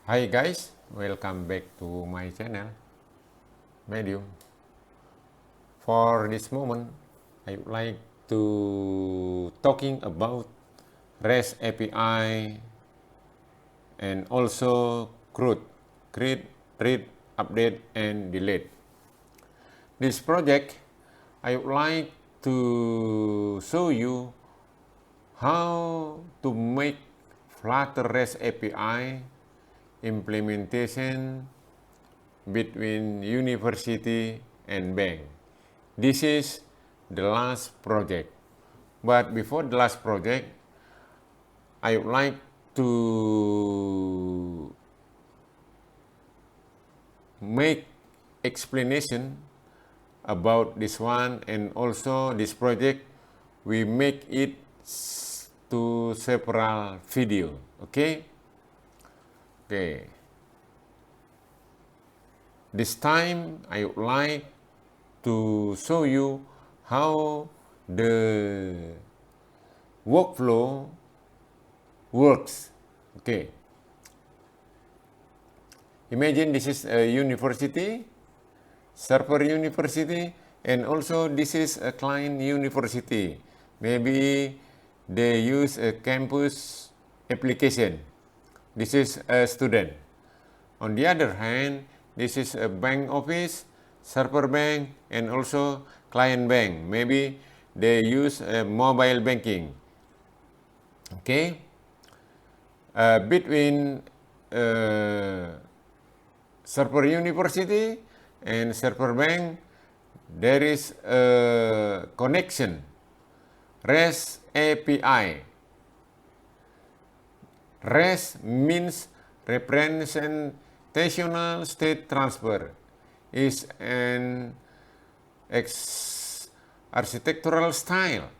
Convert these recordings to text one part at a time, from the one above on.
Hi guys, welcome back to my channel, Medium. For this moment, I would like to talking about REST API and also CRUD, create, read, update, and delete. This project, I would like to show you how to make Flutter REST API implementation between university and bank. This is the last project. But before the last project, I would like to make explanation about this one, and also this project we make it to several video. Okay. This time I would like to show you how the workflow works. Okay. Imagine this is a university, server university, and also this is a client university. Maybe they use a campus application. This is a student. On the other hand, this is a bank office, server bank, and also client bank. Maybe they use mobile banking. Okay. Between server university and server bank, there is a connection, REST API. REST means representational state transfer, is an architectural style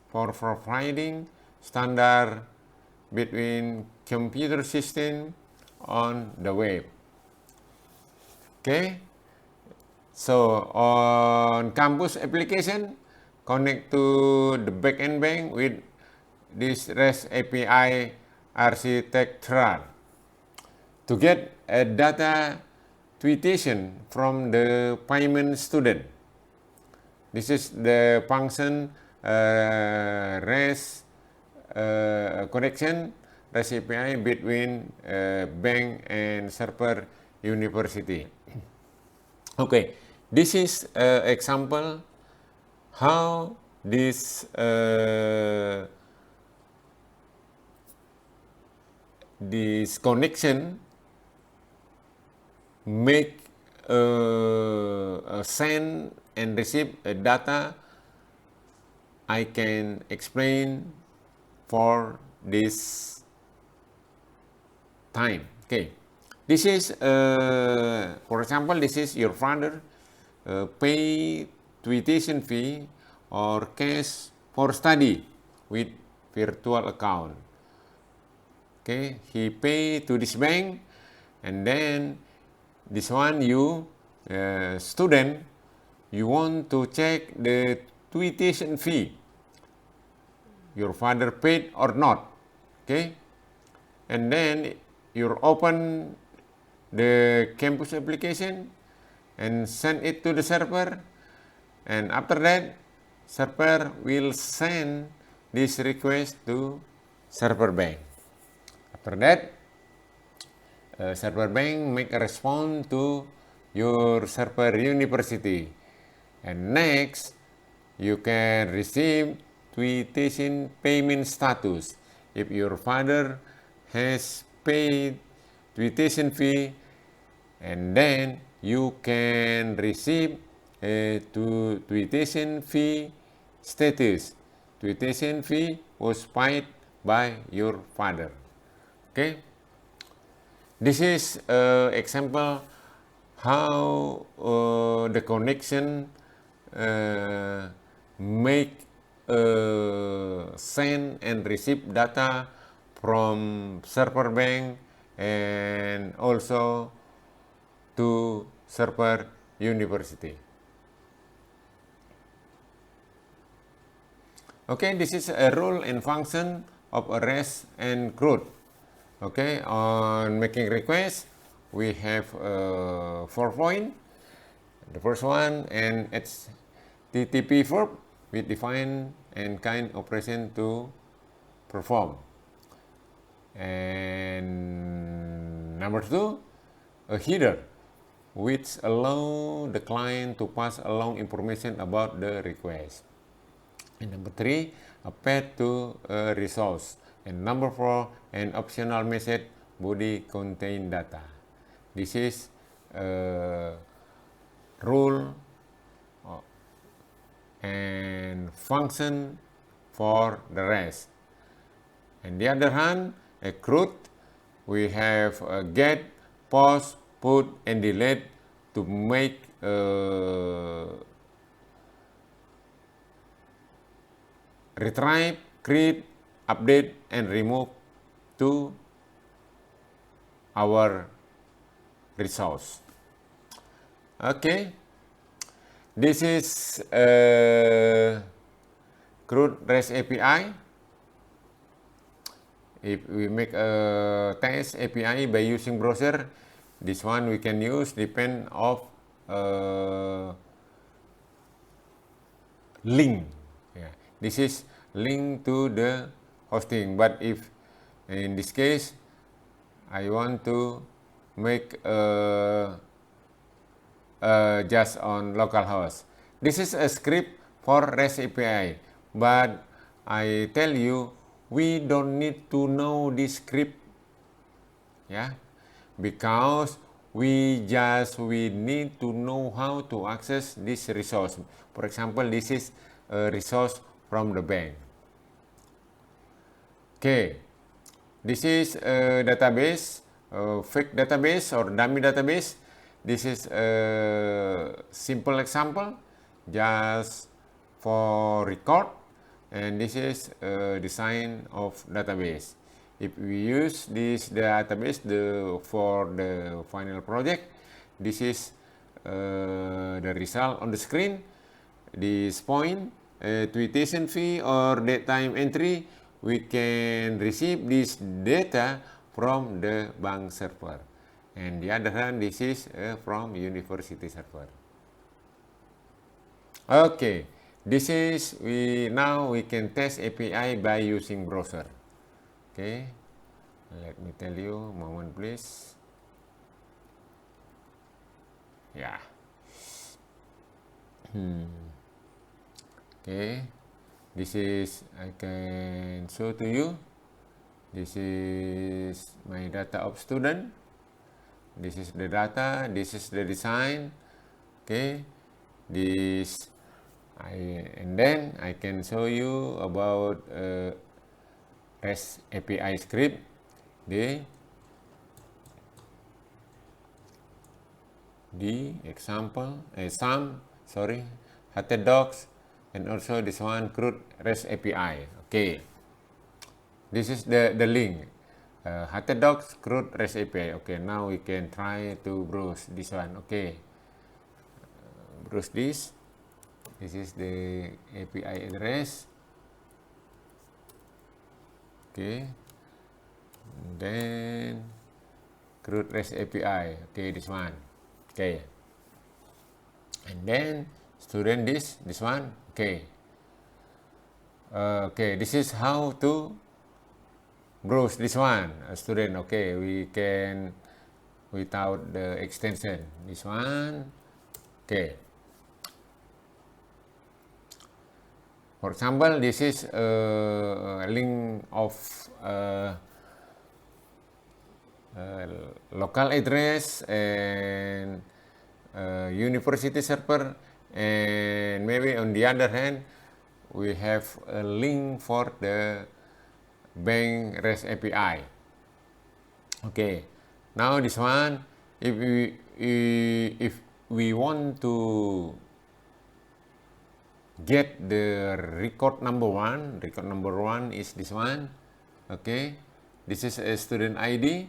for providing standard between computer system on the web. Okay, so on campus application, connect to the backend bank with this REST API architecture to get a data tweetation from the payment student. This is the function REST connection, REST API between bank and server university. Okay, this is example how this this connection make send and receive data. I can explain for this time. Okay, this is for example, this is your father pay tuition fee or cash for study with virtual account. Okay, he pay to this bank, and then this one you student, you want to check the tuition fee your father paid or not. Okay, and then you open the campus application and send it to the server, and after that server will send this request to server bank. After that server bank make a response to your server university, and next you can receive tuition payment status. If your father has paid tuition fee, and then you can receive a tuition fee status. Tuition fee was paid by your father. Okay. This is example how the connection make send and receive data from server bank and also to server university. Okay, this is a role and function of a REST and CRUD. Okay, on making request, we have 4 points. The first one, and HTTP verb with define and kind operation to perform. And number 2, a header, which allow the client to pass along information about the request. And number 3, a path to a resource. And number 4, an optional message body contain data. This is a rule and function for the rest. On the other hand, a CRUD, we have a get, pause, put, and delete to make retrieve, create, update, and remove to our resource. Okay, this is CRUD REST API. If we make a test API by using browser, this one we can use depend of link. Yeah. This is link to the hosting, but if in this case I want to make just on localhost. This is a script for REST API, but I tell you we don't need to know this script, yeah, because we need to know how to access this resource. For example, this is a resource from the bank. Okay, this is a database, a fake database or dummy database. This is a simple example just for record, and this is a design of database. If we use this database for the final project, this is the result on the screen. This point, tuition fee or date time entry, we can receive this data from the bank server. And the other hand, this is from university server. Okay, this is now we can test API by using browser. Okay, let me tell you, moment please. Yeah. Okay, this is, I can show to you. This is my data of student. This is the data, this is the design. Okay, this and then I can show you about REST API script. The example, HTDocs, and also this one CRUD REST API. Okay, this is the link. HTDocs CRUD REST API. Okay, now we can try to browse this one. Okay, browse this. This is the API address. Okay, and then CRUD REST API. Okay, this one. Okay, and then student this one. Okay. Okay, this is how to browse this one, student. Okay, we can without the extension. This one. Okay. For example, this is a link of local address and university server, and maybe on the other hand, we have a link for the bank REST API. Okay, now this one, if we want to get the record number one is this one. Okay, this is a student ID,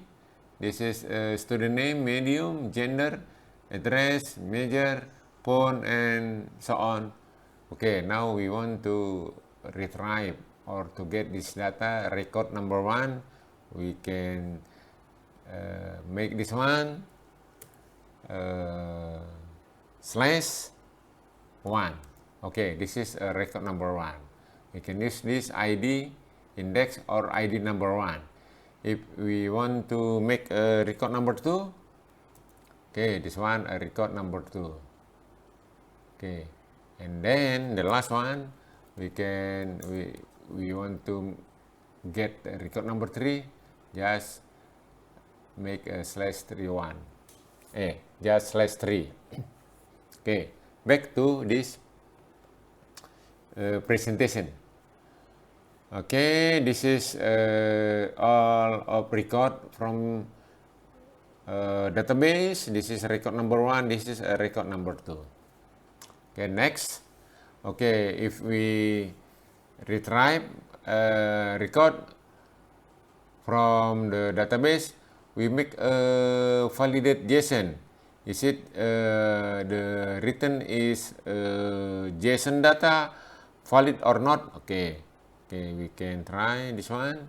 this is a student name, medium, gender, address, major, phone, and so on. Okay, now we want to retrieve or to get this data, record number one. we can make this one /1. Okay, this is record number 1. We can use this ID index or ID number 1. If we want to make a record number 2, okay, this one a record number 2. Okay, and then the last one we want to get record number 3, just make a /31. Just /3. Okay, back to this presentation. Okay, this is all of record from database. This is record number 1. This is record number 2. Okay, next. Okay, if we retrieve record from the database, we make a validate JSON. Is it the written is JSON data valid or not? Okay, we can try this one.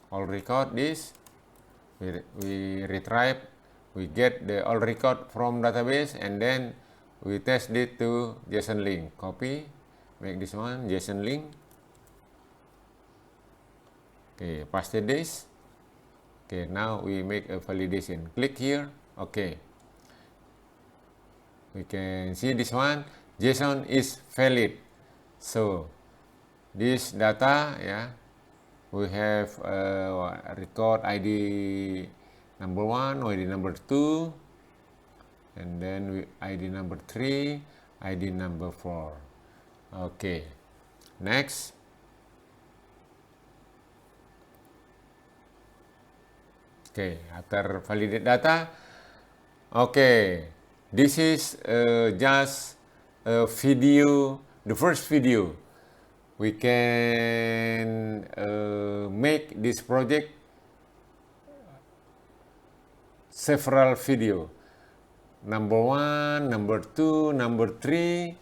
All record this. We retrieve. We get the all record from database, and then we test it to JSON link. Copy, make this one JSON link. Okay, paste this. Okay, now we make a validation. Click here. Okay, we can see this one. JSON is valid. So this data, we have record ID number 1, ID number 2, and then ID number 3, ID number 4. Okay, next. Okay, after validate data, okay, this is just a video, the first video. We can make this project several video. Number 1, number 2, number 3,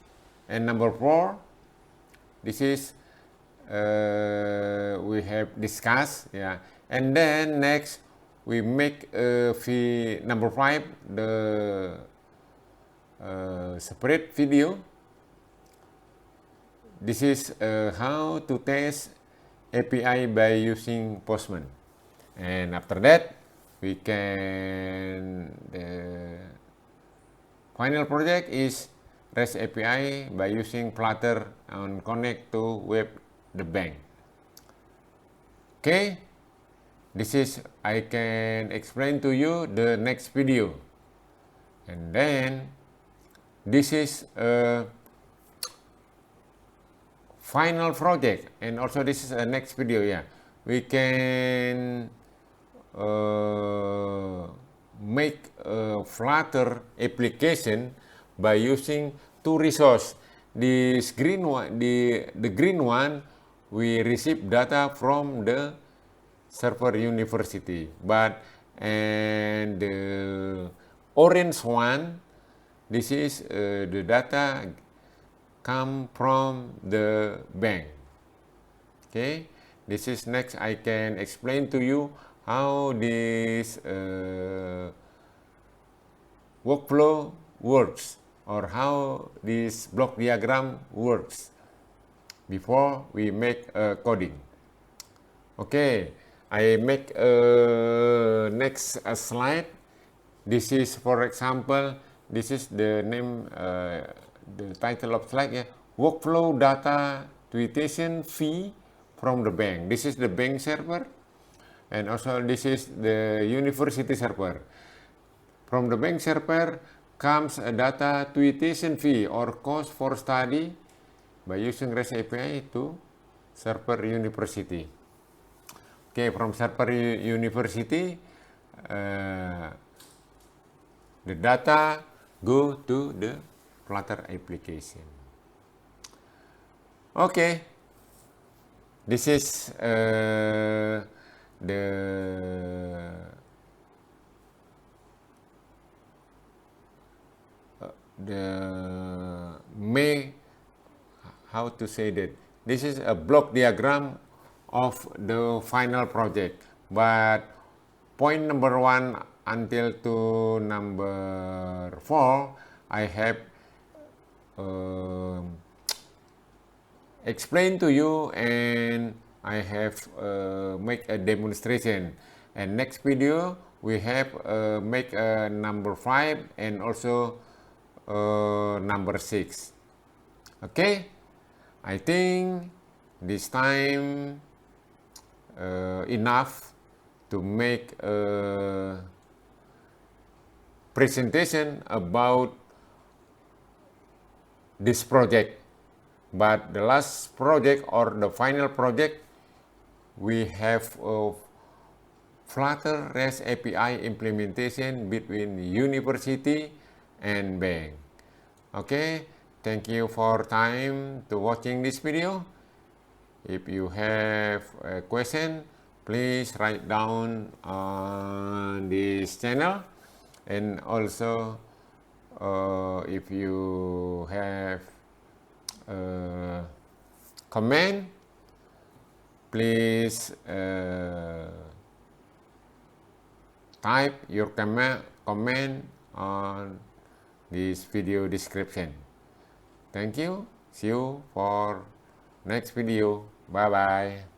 and number 4. This is we have discussed, and then next we make number 5, the separate video. This is how to test API by using Postman. And after that, we can, the final project is REST API by using Flutter and connect to web the bank. Okay, this is, I can explain to you the next video. And then this is a final project, and also this is a next video. We can make a Flutter application by using two resources. This green one, the green one, we receive data from the server university, and the orange one, this is the data come from the bank. Okay, this is next. I can explain to you how this workflow works, or how this block diagram works before we make coding. Okay, I make next slide. This is, for example, this is the name, the title of slide, workflow data tuition fee from the bank. This is the bank server, and also this is the university server. From the bank server comes a data tuition fee or cost for study by using REST API to server university. Okay, from server university, the data go to the Flutter application. Okay, this is the how to say that, this is a block diagram of the final project. but point number 1 until to number 4, I have explained to you, and I have make a demonstration. And next video we have make number 5 and also number 6. Okay, I think this time enough to make a presentation about this project. But the last project or the final project, we have a Flutter REST API implementation between university and bank. Okay, thank you for time to watching this video. If you have a question, please write down on this channel. And also, if you have comment, please type your comment on this video description. Thank you. See you for next video. Bye bye.